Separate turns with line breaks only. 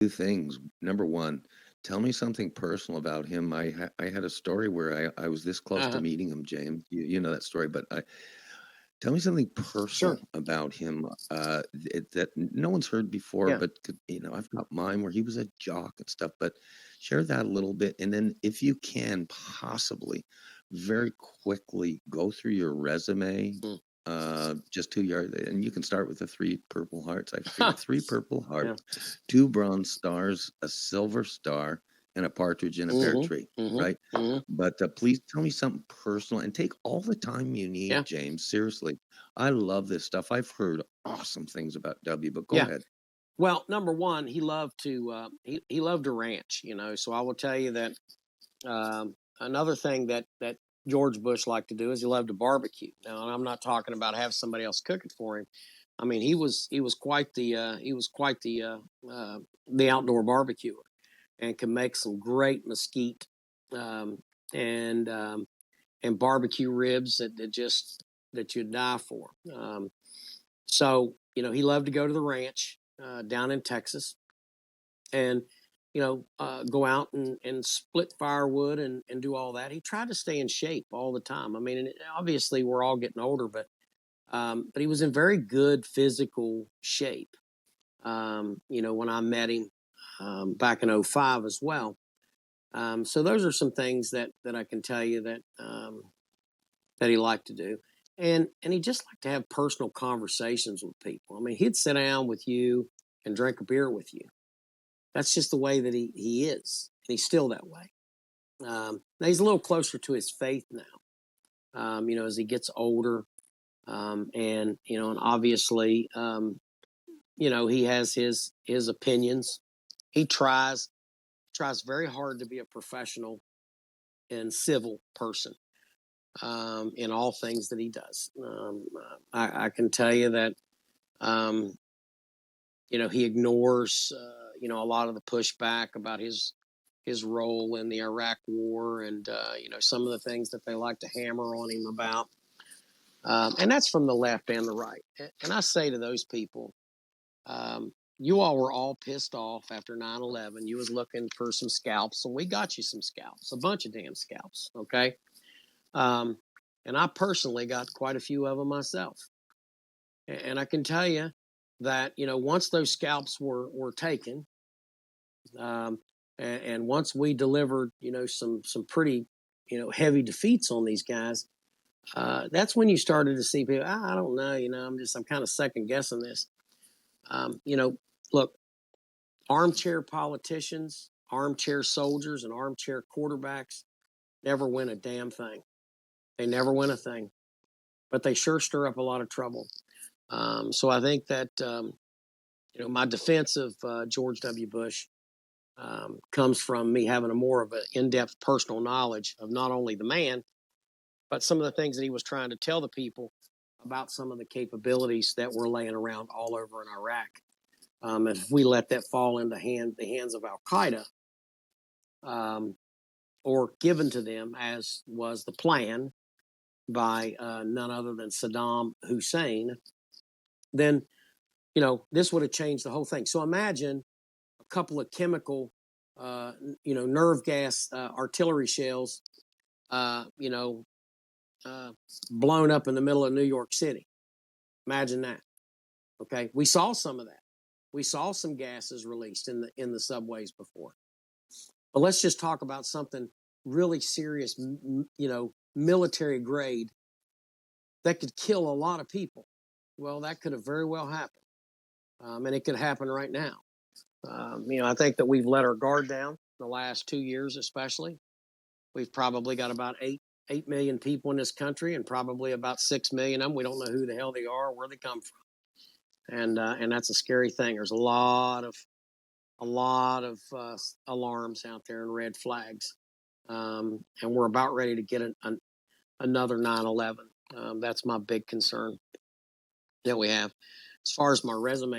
Two things. Number one, tell me something personal about him. I had a story where I was this close to
Uh-huh.
meeting him, James. You know that story, but tell me something
Sure.
personal about him that no one's heard before,
Yeah.
but I've got mine where he was a jock and stuff. But share that a little bit, and then if you can possibly, very quickly go through your resume,
Mm.
just 2 yards, and you can start with the three Purple Hearts. I figure three Purple
Yeah.
Hearts, two Bronze Stars, a Silver Star, and a partridge in a pear
Mhm.
tree.
Mhm.
Right?
Mhm.
But please tell me something personal and take all the time you
Yeah.
need, James. Seriously. I love this stuff. I've heard awesome things about W, but go
Yeah.
ahead.
Well, number one, he loved to ranch, So I will tell you that another thing that George Bush liked to do is he loved to barbecue. Now, and I'm not talking about have somebody else cook it for him. I mean, he was quite the outdoor barbecuer and could make some great mesquite um, and um, and barbecue ribs that you'd die for. So he loved to go to the ranch down in Texas and go out and split firewood and do all that. He tried to stay in shape all the time. I mean, and obviously we're all getting older, but he was in very good physical shape. When I met him back in '05 as well. So those are some things that I can tell you that he liked to do. And he just liked to have personal conversations with people. I mean, he'd sit down with you and drink a beer with you. That's just the way that he is. And he's still that way. Now he's a little closer to his faith now, as he gets older. And obviously, he has his opinions. He tries very hard to be a professional and civil person in all things that he does. I can tell you that um, he ignores a lot of the pushback about his role in the Iraq War and some of the things that they like to hammer on him about. And that's from the left and the right. And I say to those people, you all were all pissed off after 9/11. You was looking for some scalps, and we got you some scalps, a bunch of damn scalps. Okay. Um, and I personally got quite a few of them myself. And I can tell you that, once those scalps were taken, um, and once we delivered, some pretty, heavy defeats on these guys, that's when you started to see people. I don't know, I'm kind of second guessing this. Look, armchair politicians, armchair soldiers, and armchair quarterbacks never win a damn thing. They never win a thing, but they sure stir up a lot of trouble. So I think that my defense of George W. Bush comes from me having a more of an in-depth personal knowledge of not only the man, but some of the things that he was trying to tell the people about some of the capabilities that were laying around all over in Iraq. If we let that fall into the hands of Al Qaeda, um, or given to them as was the plan by none other than Saddam Hussein, then this would have changed the whole thing. So imagine a couple of chemical, nerve gas artillery shells, uh, you know, uh, blown up in the middle of New York City. Imagine that. Okay, we saw some of that. We saw some gases released in the subways before. But let's just talk about something really serious, military grade that could kill a lot of people. Well, that could have very well happened, and it could happen right now. I think that we've let our guard down the last 2 years, especially. We've probably got about 8 million people in this country, and probably about 6 million of them we don't know who the hell they are, or where they come from, and that's a scary thing. There's a lot of alarms out there and red flags, and we're about ready to get another 9/11. That's my big concern that we have. As far as my resume